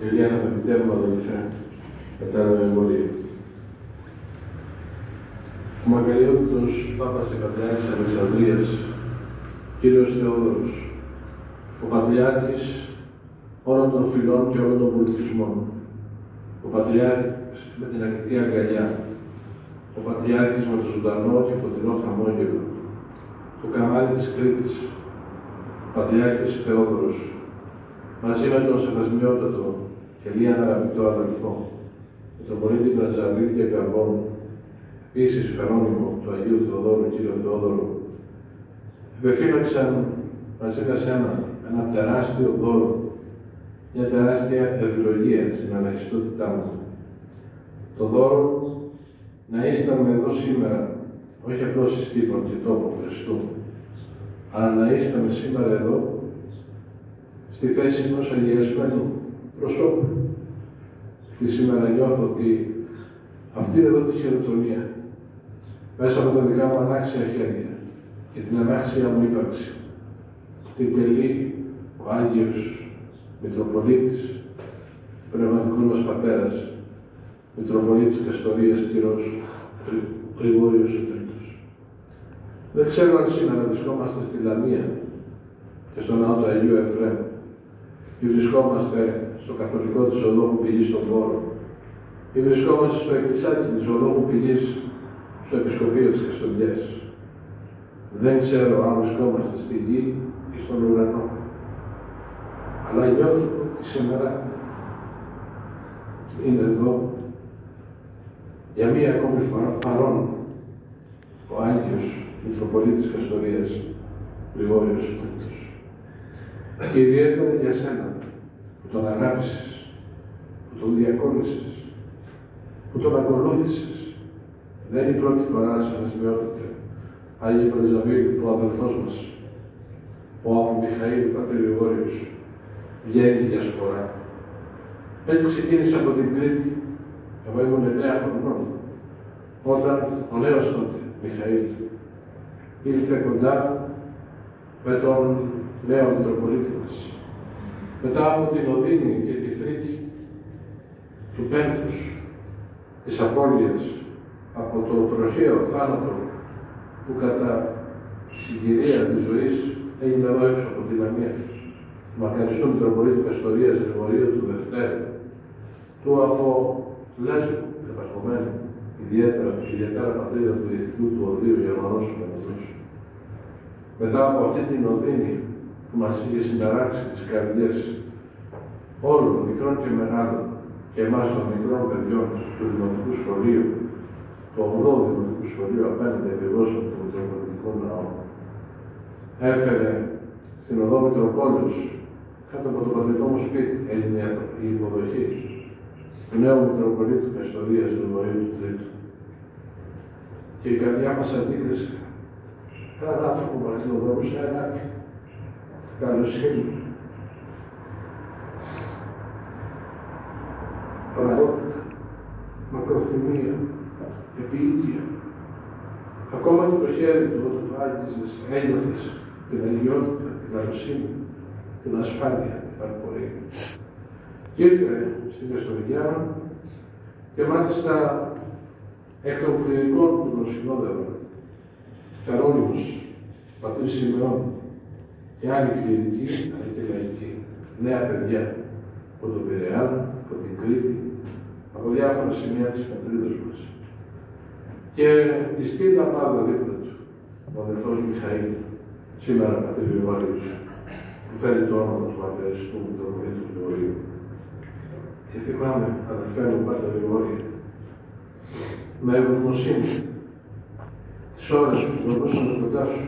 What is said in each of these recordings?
Ελία, αγαπητέ μου αδελφέ, Πατέρα Γρηγορίου. Ο μακαριότητος Πάπας και Πατριάρχης Αλεξανδρίας, κύριος Θεόδωρος, ο Πατριάρχης όλων των φυλών και όλων των πολιτισμών, ο Πατριάρχης με την ανοιχτή αγκαλιά, ο Πατριάρχης με το ζωντανό και φωτεινό χαμόγελο, το καμάρι της Κρήτης, ο Πατριάρχης Θεόδωρος, μαζί με τον σεβασμιότατο και λίγαν αγαπητό αδελφό, με τον πολίτη Μπραζαβίλ και Γκαμπόν, επίσης Φερόνιμο του Αγίου Θεοδόρου, κύριο Θεόδωρο, επεφύλαξαν μαζί με σένα ένα τεράστιο δώρο, μια τεράστια ευλογία στην αναχιστότητά μου. Το δώρο να ήσταν εδώ σήμερα, όχι απλώς εις τύπων και τόπων Χριστού, αλλά να ήσταν σήμερα εδώ, στη θέση ενός αγιασμένου προσώπου. Και σήμερα νιώθω ότι αυτή είναι εδώ τη χειροτονία, μέσα από τα δικά μου ανάξια χέρια και την ανάξια μου ύπαρξη, την τελεί ο Άγιος Μητροπολίτης, πνευματικού μας πατέρας, Μητροπολίτης Καστορίας Κυρός Γρηγόριος ο Τρίτος. Δεν ξέρω αν σήμερα βρισκόμαστε στη Λαμία και στο ναό του Αγίου Εφραίμ, ή βρισκόμαστε στο καθολικό της Οδόχου Πηγής στον Πόρο, ή βρισκόμαστε στο εκκλησάκι της Οδόχου Πηγής στο Επισκοπείο της Καστοριάς. Δεν ξέρω αν βρισκόμαστε στη γη ή στον ουρανό. Αλλά νιώθω ότι σήμερα είναι εδώ για μία ακόμη φορά παρόν ο Άγιος Μητροπολίτης Καστορίας Γρηγόριος ο Τρίτος. Και ιδιαίτερα για σένα που τον αγάπησες, που τον διακόνησες, που τον ακολούθησες. Δεν είναι η πρώτη φορά, σεβασμιότατε, Άγιε Πρεζαβίλ, ο αδελφός μας, ο Άπο Μιχαήλ, πατήρ Γρηγόριος, βγαίνει για σπορά. Έτσι ξεκίνησε από την Κρήτη, εγώ ήμουν 9 χρονών, όταν ο νέος τότε, Μιχαήλ, ήρθε κοντά με τον νέο Μητροπολίτη μας. Μετά από την Οδύνη και τη φρίκη του πένθους, της απώλειας, από το τροχαίο θάνατο που κατά συγκυρία της ζωής έγινε εδώ έξω από τη Λαμία, του μακαριστού Μητροπολίτου Καστορίας Γρηγορίου του Δευτέρου, του από Λέσβου καταχωμένου, ιδιαίτερα πατρίδα του Διευθυντού του Οδείου Γερμανός Οργανισμός. Μετά από αυτή την οδύνη που μας είχε συνταράξει τις καρδιές όλων, μικρών και μεγάλων, και εμάς των μικρών παιδιών του Δημοτικού Σχολείου, το 8ο Δημοτικού Σχολείου απέναντι ακριβώς από το Μητροπολιτικό Ναό, έφερε στην οδό Μητροπόλεως, κάτω από το πατρικό μου σπίτι, έγινε η υποδοχή του νέου Μητροπολίτου Καστορίας Γρηγορίου του Τρίτου. Και η καρδιά μας αντίκρισε έναν άνθρωπο που ακτινοδρομούσε αγάπη, καλοσύνη, πραγματικότητα, μακροθυμία, επίοικια. Ακόμα και το χέρι του, όταν το άγγιζες, ένιωθες την αγιότητα, τη καλοσύνη, την ασφάλεια, τη θαλπορία. Και ήρθε στην Καστοριά και μάλιστα εκ των κληρικών που τον συνόδευαν, Φερόνιμος, πατήρ Σιμεών και άλλοι κληρικοί, αλλά και λαϊκοί, νέα παιδιά από τον Πειραιά, από την Κρήτη, από διάφορα σημεία της πατρίδας μας. Και η στήλα πάντα δίπλα του, ο αδελφός Μιχαήλ, σήμερα πατήρ Γρηγόριος, που φέρει το όνομα του μακαριστού Μητροπολίτου Γρηγορίου. Και θυμάμαι, αδελφέ μου, πατήρ Γρηγόρια, με ευγνωμοσύνη, τις ώρες που μπορούσαμε κοντά σου,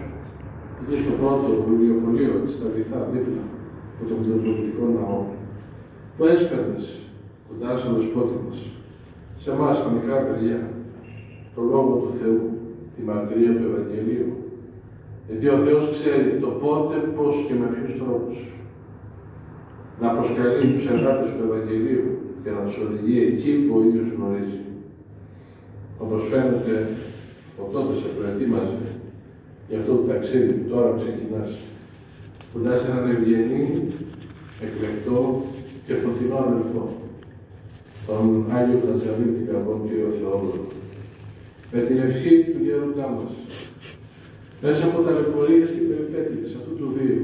εκεί στο πρώτο βιβλιοπωλείο της Ταβιθά, δίπλα από το Μητροπολιτικό Ναό, που έσπαιρνες κοντά στο δεσπότη μας, σε εμάς τα μικρά παιδιά, το Λόγο του Θεού, τη μαρτυρία του Ευαγγελίου, γιατί ο Θεός ξέρει το πότε, πώς και με ποιους τρόπους να προσκαλεί τους εργάτες του Ευαγγελίου και να τους οδηγεί εκεί που ο ίδιος γνωρίζει. Όπως φαίνεται, από τότε σε προετοίμαζε για αυτό το ταξίδι που τώρα ξεκινάς, κοντά σε έναν ευγενή, εκλεκτό και φωτεινό αδελφό, τον Άγιο Πλατζαλίτη Καβόν κύριο Θεόδωρο, με την ευχή του γέροντά μας, μέσα από ταλαιπωρίες και περιπέτειες αυτού του βίου,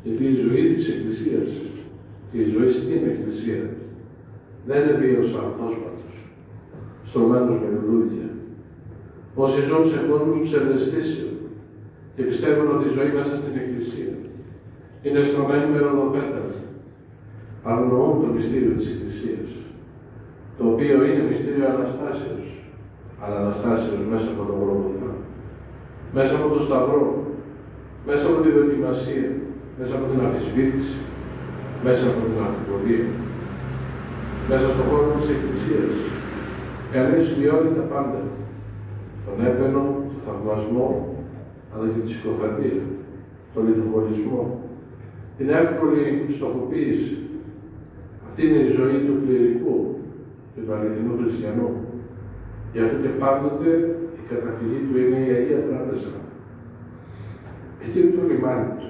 γιατί η ζωή της Εκκλησίας και η ζωή στην Εκκλησία δεν είναι βίος ανθόσπατος, στρωμένος με λουλούδια. Όσοι ζουν σε κόσμους ψευδαισθήσεων και πιστεύουν ότι η ζωή μέσα στην Εκκλησία είναι στρωμένη με ροδοπέταλα, αγνοούν το μυστήριο της Εκκλησίας, το οποίο είναι μυστήριο Αναστάσεως, αλλά Αναστάσεως μέσα από τον Γολγοθά, μέσα από τον Σταυρό, μέσα από τη δοκιμασία, μέσα από την αμφισβήτηση, μέσα από την αμφιβολία, μέσα στον χώρο της Εκκλησίας. Κανείς βιώνει τα πάντα, τον έπαινο, τον θαυμασμό, αλλά και τη συκοφαντία, τον λιθοβολισμό, την εύκολη στοχοποίηση. Αυτή είναι η ζωή του κληρικού και του αληθινού χριστιανού. Γι' αυτό και πάντοτε η καταφυγή του είναι η Αγία Τράπεζα. Εκεί είναι το λιμάνι του,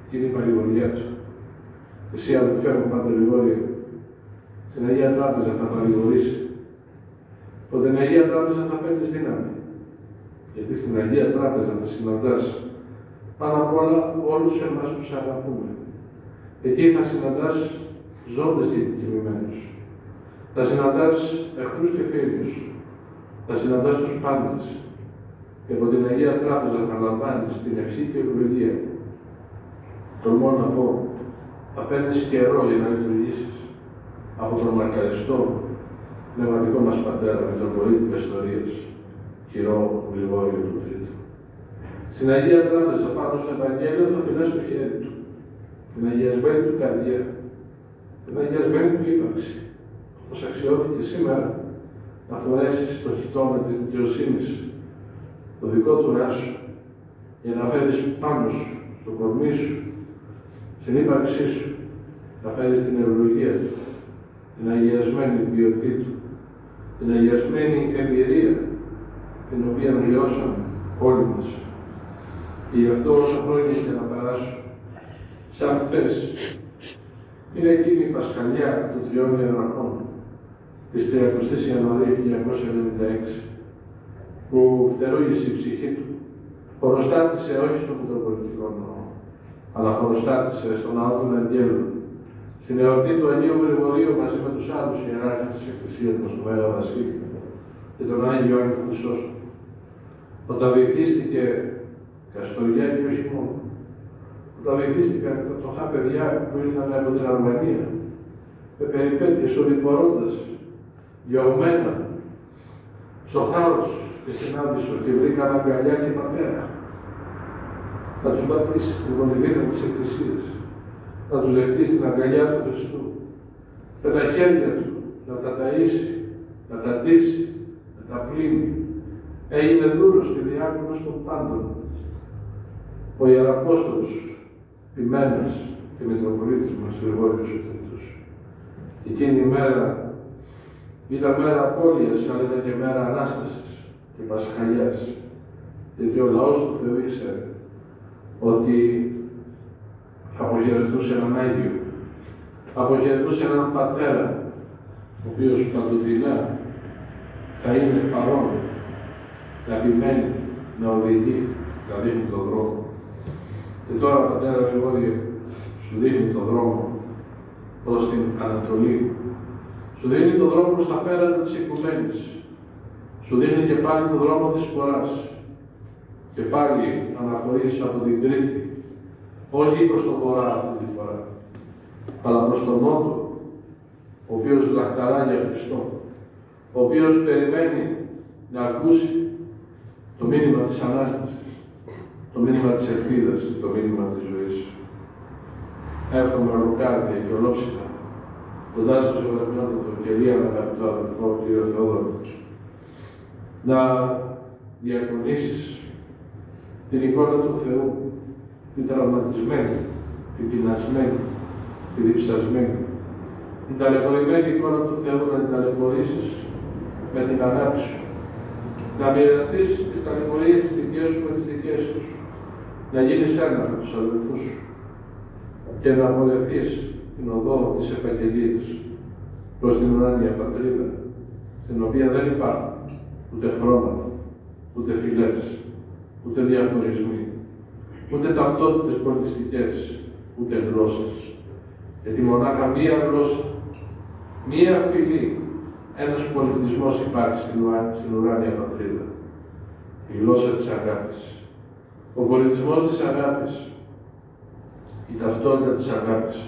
εκεί είναι η παρηγοριά του. Εσύ, αδελφέ μου, Πάτερ Γρηγόρη, στην Αγία Τράπεζα θα παρηγορήσει. Από την Αγία Τράπεζα θα παίρνεις δύναμη. Γιατί στην Αγία Τράπεζα θα συναντάς πάνω απ' όλα όλους εμάς που σε αγαπούμε. Εκεί θα συναντάς ζώντες και δικαιωμένους. Θα συναντάς εχθρούς και φίλους. Θα συναντάς τους πάντες. Και από την Αγία Τράπεζα θα λαμβάνεις την ευχή και ευλογία. Τολμώ να πω, θα παίρνεις καιρό για να λειτουργήσεις από τον μακαριστό πνευματικό μας πατέρα, Μητροπολίτη Καστορίας, Κυρώ Γρηγόριο του Τρίτου. Στην Αγία Τράπεζα πάνω στο Ευαγγέλιο θα φυλάς το χέρι του, την αγιασμένη του καρδιά, την αγιασμένη του ύπαρξη, όπως αξιώθηκε σήμερα να φορέσεις το χιτώμα της δικαιοσύνης, το δικό του ράσο, για να φέρεις πάνω σου, στο κορμί σου, στην ύπαρξή σου, να φέρεις την ευλογία του, την αγιασμένη βιωτή του, την αγιασμένη εμπειρία, την οποία βιώσαμε όλοι μας. Και γι' αυτό όσο χρόνια και να περάσω, σαν χθες, είναι εκείνη η Πασχαλιά του Τριών Ιεραρχών, της 30ης Ιανουαρίου 1996, που φτερούγησε η ψυχή του, χωροστάτησε όχι στο Μητροπολιτικό Ναό, αλλά χωροστάτησε στον Ναό των Αγγέλων, στην εορτή του Αγίου Γρηγορίου μαζί με τους άλλους ιεράρχες της Εκκλησίας μας, τον Μέγα Βασίλη και τον Άγιο Ιωάννη Χρυσόστομο. Όταν βυθίστηκε Καστοριά και όχι μόνο, όταν βυθίστηκαν τα φτωχά παιδιά που ήρθαν από την Αλβανία, με περιπέτειες οδηπορώντας, διωγμένα, στο χάος και στην Άβυσσο και βρήκαν αγκαλιά και πατέρα, να τους πατήσει στην γονιδίχα της Εκκλησίας, να τους δεχτεί στην αγκαλιά του Χριστού, με τα χέρια του να τα ταΐσει, να τα ντύσει, να τα πλύνει. Έγινε δούλος και διάκονος των πάντων. Ο Ιεραπόστολος Ποιμένας και Μητροπολίτης μας, Γρηγόριος ο Τρίτος. Εκείνη η μέρα ήταν μέρα απώλειας, αλλά ήταν και μέρα Ανάστασης και Πασχαλιάς. Γιατί ο λαός του Θεού ήξερε ότι αποχαιρετούσε έναν Άγιο, αποχαιρετούσε έναν Πατέρα, ο οποίος παντοτινά θα είναι παρόν, να επιμένει, να οδηγεί, να δείχνει τον δρόμο. Και τώρα, Πατέρα Γρηγόρη, σου δείχνει τον δρόμο προς την Ανατολή. Σου δείχνει τον δρόμο προς τα πέρατα της οικουμένης. Σου δείχνει και πάλι τον δρόμο της φοράς. Και πάλι αναχωρείς από την Κρήτη, όχι προς τον βορρά αυτή τη φορά, αλλά προς τον νότο, ο οποίος λαχταρά για Χριστό, ο οποίος περιμένει να ακούσει το μήνυμα της Ανάστασης, το μήνυμα της ελπίδας και το μήνυμα της ζωής. Εύχομαι ολοκάρδια και ολόψυχα, κοντά στο Σεβασμιότατο και λίγαν αγαπητό αδελφό, κύριο Θεόδωρο, να διακονήσεις την εικόνα του Θεού, την τραυματισμένη, την πεινασμένη, την διψασμένη, την ταλαιπωρημένη εικόνα του Θεού να την ταλαιπωρήσεις με την αγάπη σου. Να μοιραστείς τις ταλαιπωρίες τις δικές σου με τις δικές τους. Να γίνεις ένα με τους αδελφούς σου και να πορευθείς την οδό της επαγγελίας προς την ουράνια πατρίδα, στην οποία δεν υπάρχουν ούτε χρώματα, ούτε φυλές, ούτε διαχωρισμοί, ούτε ταυτότητες πολιτιστικές, ούτε γλώσσες. Γιατί μονάχα μία γλώσσα, μία φυλή, ένας πολιτισμός υπάρχει στην ουράνια πατρίδα. Η γλώσσα της αγάπης. Ο πολιτισμός της αγάπης. Η ταυτότητα της αγάπης,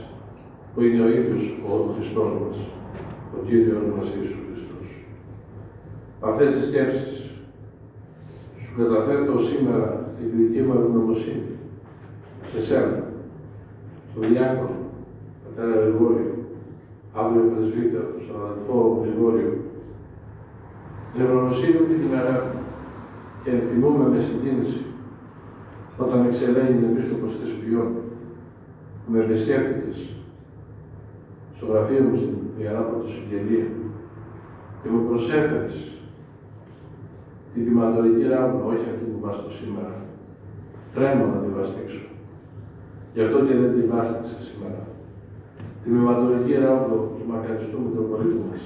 που είναι ο ίδιος ο Χριστός μας, ο Κύριος μας Ιησούς Χριστός. Αυτές τις σκέψεις σου καταθέτω σήμερα για τη δική μου ευγνωμοσύνη, σε σένα, στον διάκονο, πατέρα Γρηγόριο, αύριο πρεσβύτερο, στον αδελφό Γρηγόριο. Την ευγνωμοσύνη μου και την αγάπη και ενθυμούμε με συγκίνηση όταν εξελέγει επίσκοπος Θεσπιών, που με επισκέφθηκες στο γραφείο μου στην Ιερά Πρωτοσυγγελία και μου προσέφερες την τιμαντορική ράβδα, όχι αυτή που βάστω σήμερα. Τρέμω να τη βαστίξω. Γι' αυτό και δεν τη βάστηξα σήμερα. Τη μηματορική ράβδο του μακαριστού Μητροπολίτου μας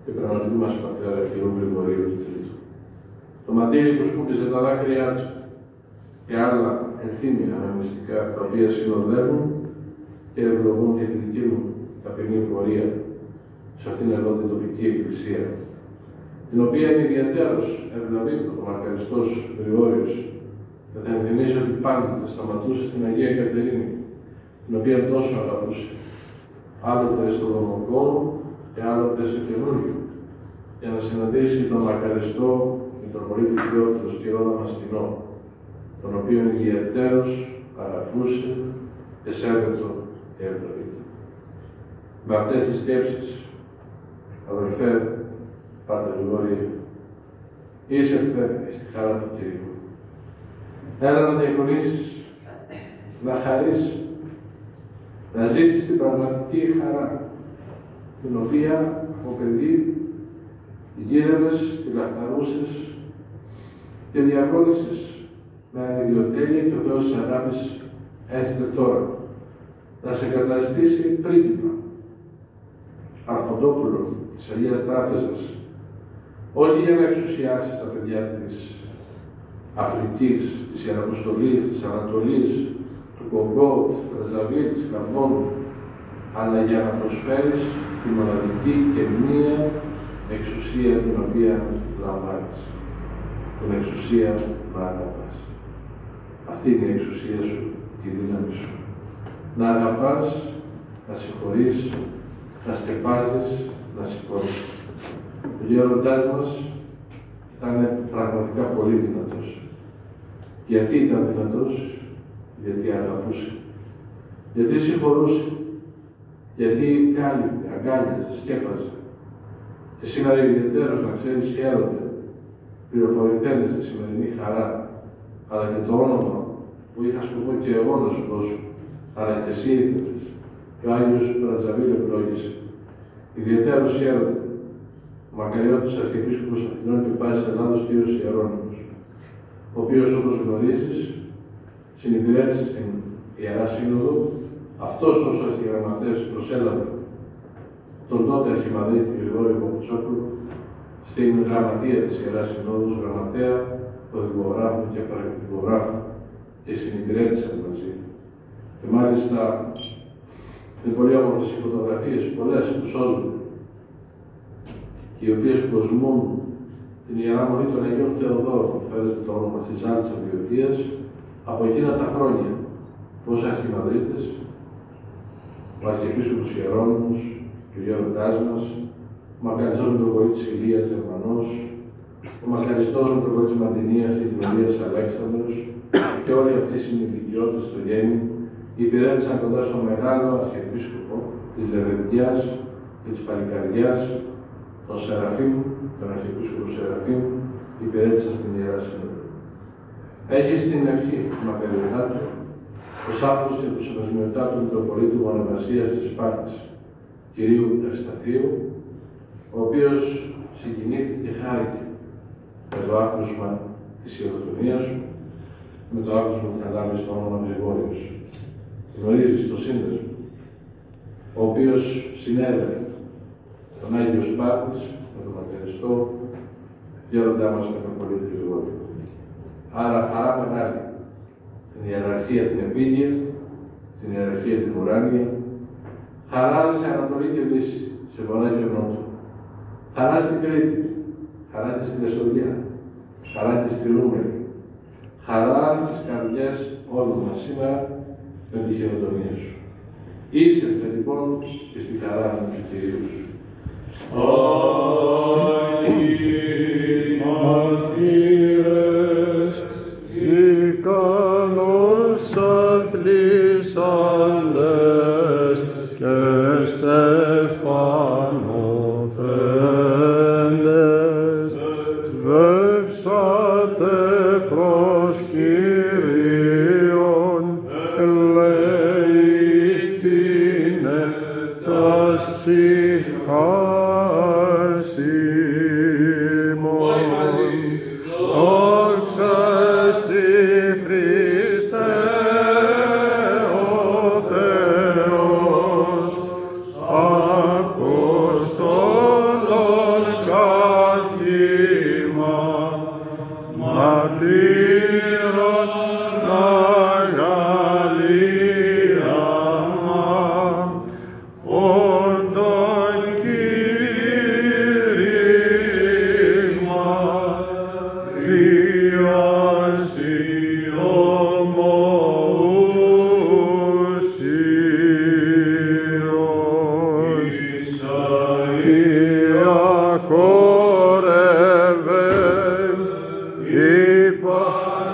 και πραγματικού μας πατέρα κ. Γρηγορίου του Τρίτου. Το μαντίλι που σκούπιζε τα δάκρυά του και άλλα ενθύμια αναμνηστικά, τα οποία συνοδεύουν και ευλογούν για τη δική μου ταπεινή πορεία σε αυτήν εδώ την τοπική εκκλησία, την οποία είναι ιδιαίτερος ευλαβήτω ο μακαριστός Γρηγόριος, και θα ενθυμίσω ότι πάντοτε σταματούσε στην Αγία Κατερίνη, την οποία τόσο αγαπούσε, άλλοτε στο Δομοκόνο και άλλοτε στο Καινούριο, για να συναντήσει τον μακαριστό Μητροπολίτη Θεότρος και Ρόδα Μασκηνό, τον οποίο ιδιαίτερος αγαπούσε και σέβεται και ευλογείται. Με αυτές τις σκέψεις, αδελφέ Πάτερ Γρηγόριε, είσερθε στη χαρά του Κυρίου. Έλα να διακονήσεις, να χαρείς, να ζήσεις την πραγματική χαρά, την οποία από παιδί την γύρευες, την λαχταρούσες και διακόνησες με ανιδιοτέλεια και ο Θεός της αγάπης έρχεται τώρα να σε καταστήσει πρίγκιπα, αρχοντόπουλο της Αγίας Τράπεζας, όχι για να εξουσιάσεις τα παιδιά της Αφρικής, της Ιεραποστολής, της Ανατολής, του Κογκό, της Μπραζαβίλ, της Καμπόνου, αλλά για να προσφέρεις τη μοναδική και μία εξουσία την οποία λαμβάνεις. Την εξουσία να αγαπάς. Αυτή είναι η εξουσία σου και η δύναμη σου. Να αγαπάς, να συγχωρείς, να σκεπάζεις, να σηκώνεις. Ο γέροντάς μας ήταν πραγματικά πολύ δυνατός. Γιατί ήταν δυνατός? Γιατί αγαπούσε. Γιατί συγχωρούσε. Γιατί κάλυπτε, αγκάλιαζε, σκέπαζε. Και σήμερα ιδιαιτέρως, να ξέρεις, χαίρονται πληροφορηθέντες στη σημερινή χαρά, αλλά και το όνομα που είχα σκοπό και εγώ να σου δώσω, αλλά και εσύ ήθελες, και ο Άγιος Μπρατζαβίλ ευλόγησε. Ιδιαιτέρως χαίρονται ο μακαριώτης Αρχιεπίσκοπος Αθηνών και Πάσης Ελλάδος κ. Ιερώνυμος, ο οποίος, όπως γνωρίζεις, συνυπηρέτησε στην Ιερά Σύνοδο, αυτός ως αρχιγραμματεύς προσέλαβε τον τότε Αρχιμανδρίτη Γρηγόριο Παπουτσόπουλο στην γραμματεία της Ιεράς Συνόδου, γραμματέα, οδηγογράφου και παρακτικογράφου, και συνυπηρέτησαν μαζί. Και μάλιστα είναι πολύ όμορφες οι φωτογραφίες, πολλές που σώζονται και οι οποίες κοσμούν την Ιερά Μονή των Αγίων Θεοδόρων, που φέρεται το όνομα της Ζάλης Αμβιωτίας, από εκείνα τα χρόνια, ως αρχιμανδρίτες, ο Αρχιεπίσκοπος Ιερώνυμος και ο γέροντάς μας, ο μακαριστός Μητροπολίτης Ηλίας Γερμανός, ο μακαριστός Μητροπολίτης Μαντινίας και Κοινωνίας Αλέξανδρος και όλοι αυτοί οι συνηλικιώτες στο γέννη υπηρέτησαν κοντά στο μεγάλο Αρχιεπίσκοπο της Λεβεντιάς και της Παλικαριάς, τον Σεραφείμ, τον Αρχιεπίσκοπο Σεραφείμ, υπηρέτησαν στην Ιερά Σύνοδο. Έχει στην ευχή του μακαριωτάτου, ο Σάφος και του Σεβασμιωτάτου Μητροπολίτου Μονεβασίας της Σπάρτης, κυρίου Ευσταθίου, ο οποίος συγκινήθηκε και χάρηκε με το άκουσμα της χειροτονίας σου, με το άκουσμα που θα λάβει στο όνομα Γρηγόριος. Γνωρίζεις το σύνδεσμο. ο οποίος συνέδε τον Άγιο Σπάρτης με τον Ματαιριστό, γέροντά μας Μητροπολίτη Γρηγόριο. Άρα χαρά μεγάλη στην ιεραρχία την επίγεια, στην ιεραρχία την ουράνια, χαρά σε Ανατολή και Δύση, σε Βορρά και Νότο, χαρά στην Κρήτη, χαρά και στη Μεσογεία, χαρά και στη Ρούμελη, χαρά στις καρδιές όλων μας σήμερα με τη χειροτονία σου. Είσαι λοιπόν και στη χαρά του Κυρίου σου. Άγιοι μαρτύρες, οι καλώς αθλήσαντες και στεφανοθέντες, σβεύσατε προς Κύριον, ελεηθήνε τας ψυχάς ημών. Δόξα εστι Χριστέ ο Θεός, Αποστόλων καθήμα, μαρτύρων αγαλίαμα, όντων κήρυγμα, τρίαση ομοούσιος. Υιαχόρευε η Παρθένος,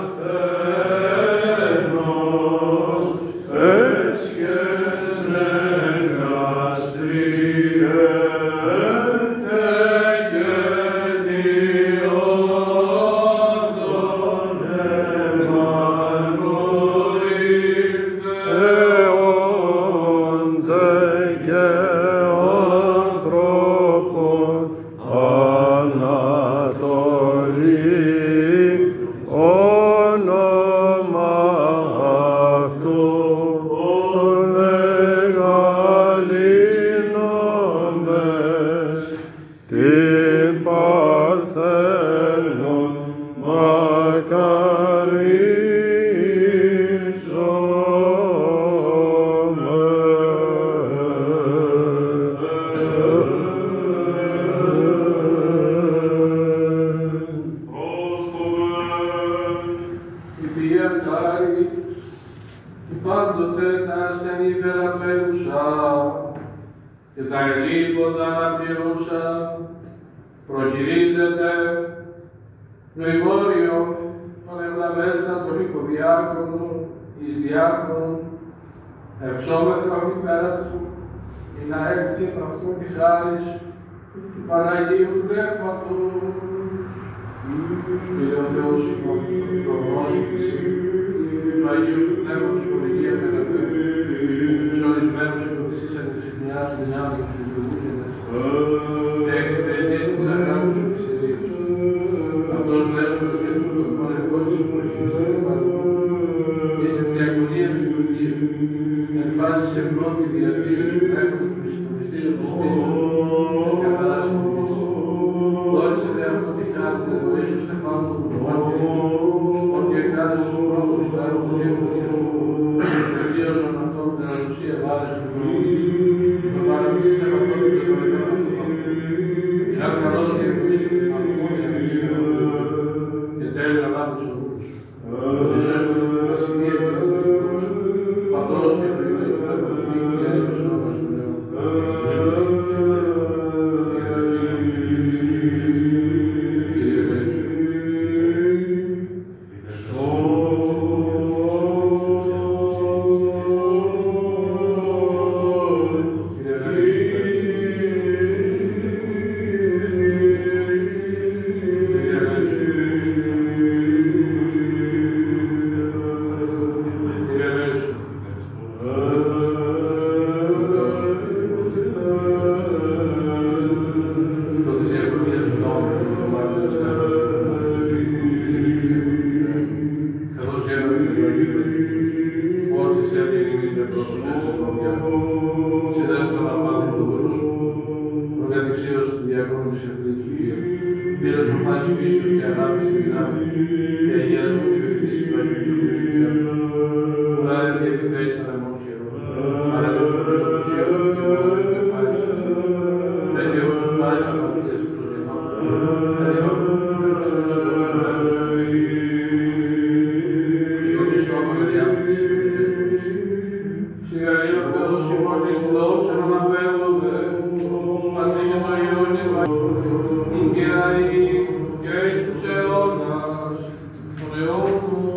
έσχες εργαστριέται γενιώθων Θεόνται και ανθρώπων Ανατολή, όνομα αυτού λεγαλίνοντες την Παρθένον Η Θεία Χάρη, η πάντοτε τα ασθενή θεραπεύουσα και τα ελείποντα αναπληρούσα, προχειρίζεται Γρηγόριο, τον ευλαβέστατον οικοδιάκονο, εις διάκονο, ευσόμεθα μη πέρα αυτού, ή να έλθει με αυτόν η χάρις του Παναγίου Πνεύματος. Κύριε ο Θεός ημών, προγνώσης του Αγίου σου Πνεύματος χορηγία μεγαλύτερη, τους ορισμένους υποτισής αντισυχνιάς του δυνάμεως και λειτουργούσενες, και εξυπηρετής της αγράμμους σου μυστηρίας. Αυτός λέσον του και τούτο πονευκότης υπορρυθμής και παρού, και στην διακονία του λειτουργία, εν πάση σε πρώτη διατήρηση του πνεύματος του μυστήριου της πίστης και καθαρά συμμετής. Δόρισε δε αυτό τη χάρη να δωρήσω στεφάνου του μάρτυρης, ότι εκκάλεσε του πρώτου εις τάρκους διαγωνίας σου, εξίωσον αυτόν την αναδοσία βάρες του Υιοής, τον παραμισής επαθόλου και τον επέμαθο αυτού. Είχαν καλώς διαγωνίσει την μαθημόνια και τέλεια λάθος όλους. Ότι σώστον την βασιλεία και τον δόξα, πατρός και το Υιοή Πνεύματος Μύου και Άγιος Όνος του Νέου. πάσης πίστος και αγάπης και δυνάμεις, και αγιασμού και πεποιθήσεις του Αγίου Κυρίου σου Θεού, που γάρε και επιθέσεις να λαμβάνουν χειρό, αλλά το σωπρίο του Σιώσου και ο Λόγος του εφάρισας, και Θεός πάσης αμαρτίας και τους δυνάμους, και διόντου και τους οσιούς και ο Χριστόμου και διάμετης και διέσπορης. Συγχαρεί ο Θεός ημών της δόξα να αναπέμπονται, Πατρί και το Υιόν και το Αγίον και Αγίη και εις τους αιώνας των αιώνων.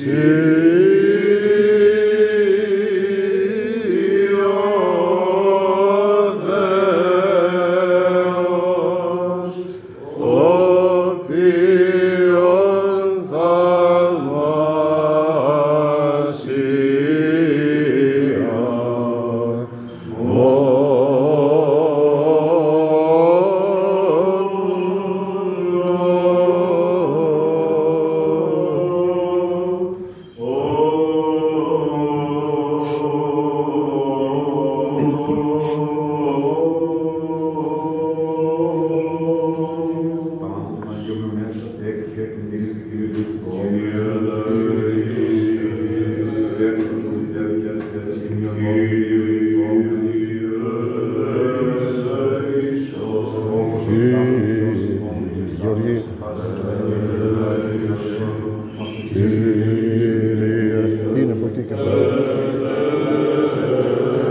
Συ